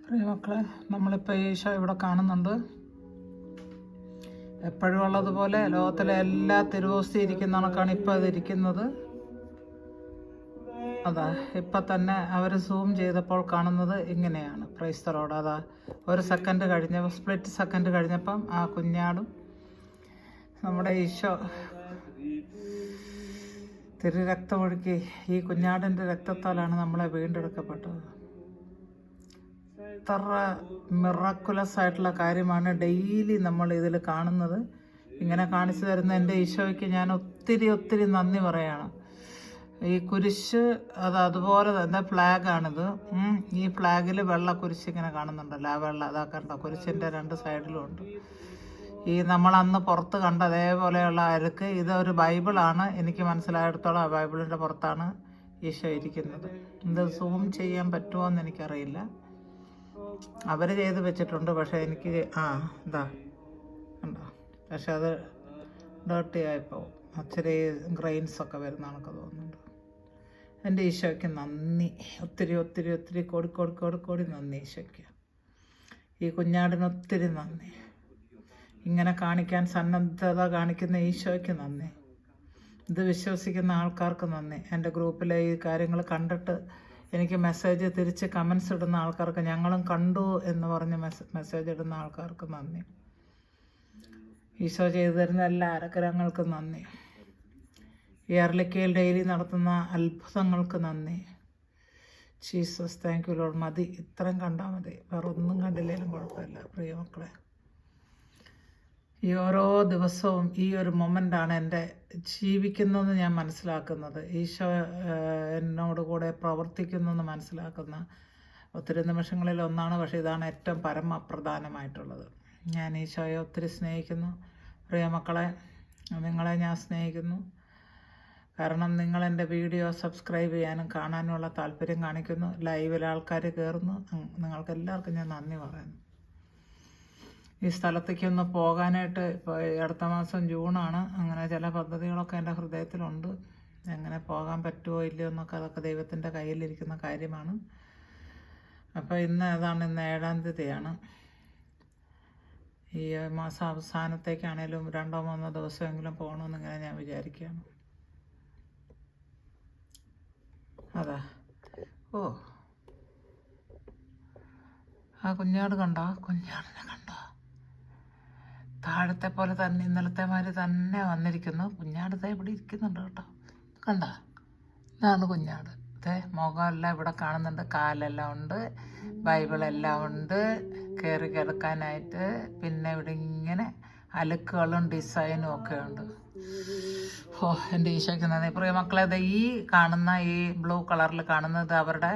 പ്രിയമക്കളെ, നമ്മളിപ്പോൾ ഈശോ ഇവിടെ കാണുന്നുണ്ട്. എപ്പോഴും ഉള്ളതുപോലെ ലോകത്തിലെ എല്ലാ തിരുവോസ്തി ഇരിക്കുന്ന കണക്കാണ് ഇപ്പോൾ അതിരിക്കുന്നത്. അതാ ഇപ്പം തന്നെ അവർ സൂം ചെയ്തപ്പോൾ കാണുന്നത് ഇങ്ങനെയാണ്. Praise the Lord. അതാ ഒരു സെക്കൻഡ് സ്പ്ലിറ്റ് സെക്കൻഡ് കഴിഞ്ഞപ്പം ആ കുഞ്ഞാടും നമ്മുടെ ഈശോ തിരുരക്തമൊഴുക്കി ഈ കുഞ്ഞാടിൻ്റെ രക്തത്താലാണ് നമ്മളെ വീണ്ടെടുക്കപ്പെട്ടത്. എത്ര മിറാക്കുലസ് ആയിട്ടുള്ള കാര്യമാണ് ഡെയിലി നമ്മൾ ഇതിൽ കാണുന്നത്. ഇങ്ങനെ കാണിച്ചു തരുന്ന എൻ്റെ ഈശോയ്ക്ക് ഞാൻ ഒത്തിരി ഒത്തിരി നന്ദി പറയാണ്. ഈ കുരിശ് അതുപോലെ തന്നെ ഫ്ലാഗാണിത്. ഈ ഫ്ലാഗിൽ വെള്ള കുരിശ് ഇങ്ങനെ കാണുന്നുണ്ടല്ലോ, ആ വെള്ള അതാക്കണ്ട കുരിശിൻ്റെ രണ്ട് സൈഡിലും ഉണ്ട്. ഈ നമ്മളന്ന് പുറത്ത് കണ്ട അതേപോലെയുള്ള അരുക്ക് ഇതൊരു ബൈബിളാണ്. എനിക്ക് മനസ്സിലായിടത്തോളം ആ ബൈബിളിൻ്റെ പുറത്താണ് ഈശോ ഇരിക്കുന്നത്. ഇത് സൂം ചെയ്യാൻ പറ്റുമോ എന്ന് എനിക്കറിയില്ല. അവർ ചെയ്ത് വെച്ചിട്ടുണ്ട്, പക്ഷേ എനിക്ക് ഇതാ ഉണ്ടോ, പക്ഷെ അത് ഡേർട്ടി ആയിപ്പോവും. ഇച്ചിരി ഗ്രെയിൻസൊക്കെ വരുന്ന കണക്ക് തോന്നുന്നുണ്ട്. എൻ്റെ ഈശോയ്ക്ക് നന്ദി, ഒത്തിരി ഒത്തിരി ഒത്തിരി കോടി കോടി കോടി കോടി നന്ദി ഈശോയ്ക്ക്. ഈ കുഞ്ഞാടിന് ഒത്തിരി നന്ദി. ഇങ്ങനെ കാണിക്കാൻ സന്നദ്ധത കാണിക്കുന്ന ഈശോയ്ക്ക് നന്ദി. ഇത് വിശ്വസിക്കുന്ന ആൾക്കാർക്ക് നന്ദി. എൻ്റെ ഗ്രൂപ്പിലെ ഈ കാര്യങ്ങൾ കണ്ടിട്ട് എനിക്ക് മെസ്സേജ് തിരിച്ച് കമൻസ് ഇടുന്ന ആൾക്കാർക്ക്, ഞങ്ങളും കണ്ടു എന്ന് പറഞ്ഞ് മെസ്സേജ് ഇടുന്ന ആൾക്കാർക്ക് നന്ദി. ഈശോ ചെയ്തു തരുന്ന എല്ലാ അനുഗ്രഹങ്ങൾക്കും നന്ദി. ഈ അർലിക്കയിൽ ഡെയിലി നടത്തുന്ന അത്ഭുതങ്ങൾക്ക് നന്ദി. Jesus, thank you Lord. മതി, ഇത്രയും കണ്ടാൽ മതി, വേറെ ഒന്നും കണ്ടില്ലെങ്കിലും കുഴപ്പമില്ല. പ്രിയമക്കളെ, ഈ ഓരോ ദിവസവും ഈ ഒരു മൊമെൻ്റാണ് എൻ്റെ ജീവിക്കുന്നതെന്ന് ഞാൻ മനസ്സിലാക്കുന്നത്. ഈശോ എന്നോട് കൂടെ പ്രവർത്തിക്കുന്നെന്ന് മനസ്സിലാക്കുന്ന ഒത്തിരി നിമിഷങ്ങളിൽ ഒന്നാണ്. പക്ഷേ ഇതാണ് ഏറ്റവും പരമപ്രധാനമായിട്ടുള്ളത്. ഞാൻ ഈശോയെ ഒത്തിരി സ്നേഹിക്കുന്നു. പ്രിയമക്കളെ, നിങ്ങളെ ഞാൻ സ്നേഹിക്കുന്നു. കാരണം നിങ്ങളെൻ്റെ വീഡിയോ സബ്സ്ക്രൈബ് ചെയ്യാനും കാണാനുമുള്ള താല്പര്യം കാണിക്കുന്നു. ലൈവിൽ ആൾക്കാർ കയറുന്നു. നിങ്ങൾക്ക് എല്ലാവർക്കും ഞാൻ നന്ദി പറയുന്നു. ഈ സ്ഥലത്തേക്കൊന്ന് പോകാനായിട്ട് ഇപ്പോൾ അടുത്ത മാസം ജൂണാണ്. അങ്ങനെ ചില പദ്ധതികളൊക്കെ എൻ്റെ ഹൃദയത്തിലുണ്ട്. എങ്ങനെ പോകാൻ പറ്റുമോ ഇല്ലയോ എന്നൊക്കെ അതൊക്കെ ദൈവത്തിൻ്റെ കയ്യിലിരിക്കുന്ന കാര്യമാണ്. അപ്പോൾ ഇന്ന് 7-ാം തീയതിയാണ്. ഈ മാസം അവസാനത്തേക്കാണേലും 2-3 ദിവസമെങ്കിലും പോകണമെന്നിങ്ങനെ ഞാൻ വിചാരിക്കുകയാണ്. അതാ ആ കുഞ്ഞാട് കണ്ടോ? കുഞ്ഞാടിനെ കണ്ടോ? താഴത്തെ പോലെ തന്നെ ഇന്നലത്തെ മാതിരി തന്നെ വന്നിരിക്കുന്നു. കുഞ്ഞാട് ഇവിടെ ഇരിക്കുന്നുണ്ട് കേട്ടോ. കണ്ട, ഇതാണ് കുഞ്ഞാട്. മുഖമെല്ലാം ഇവിടെ കാണുന്നുണ്ട്, കാലെല്ലാം ഉണ്ട്, ബൈബിളെല്ലാം ഉണ്ട് കയറി കിടക്കാനായിട്ട്. പിന്നെ ഇവിടെ ഇങ്ങനെ അലുക്കുകളും ഡിസൈനും ഒക്കെ ഉണ്ട്. എൻ്റെ ഈശോയ്ക്ക് നന്ദി. പ്രിയമക്കളെ, ഈ കാണുന്ന ഈ ബ്ലൂ കളറിൽ കാണുന്നത് അവരുടെ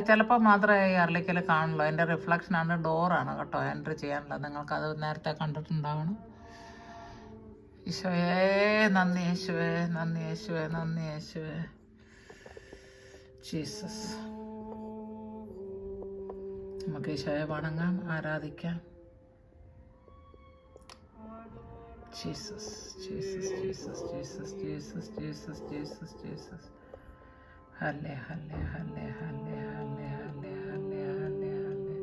ചിലപ്പോൾ മാത്രമേ ഈ അർലിക്കൽ കാണുള്ളൂ. എൻ്റെ റിഫ്ലക്ഷനാണ്, ഡോറാണ് കേട്ടോ എൻട്രി ചെയ്യാനുള്ളത്. നിങ്ങൾക്കത് നേരത്തെ കണ്ടിട്ടുണ്ടാവണം. ഈശോയെ നന്ദി, യേശുവേ നന്ദി, യേശുവേ നന്ദി, യേശുവേ. ജീസസ്, നമുക്ക് ഈശോയെ വണങ്ങാം, ആരാധിക്കാം. Jesus, Jesus, Jesus, Jesus, Jesus, Jesus, Jesus, Jesus. ഹല്ലേ ഹല്ലേ ഹല്ലേ ഹല്ലേ ഹല്ലേ ഹല്ലേ ഹല്ലേ ഹല്ലേ ഹല്ലേ.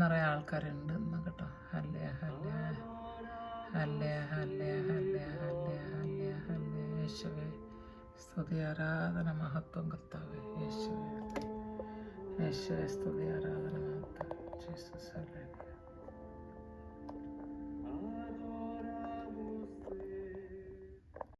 നിറയെ ആൾക്കാരുണ്ട് ഇന്ന് കേട്ടോ. ഹല്ലേ ഹല്ലേ ഹല്ലേ ഹല്ലേ ഹല്ലേ ഹല്ലേ ഹല്ലേ ഹല്ലേ. യേശുവേ സ്തുതി, ആരാധന, മഹത്വം കർത്താവേ. യേശുവേ, യേശുവേ സ്തുതി, ആരാധന, മഹത്വം. ജീസസ്.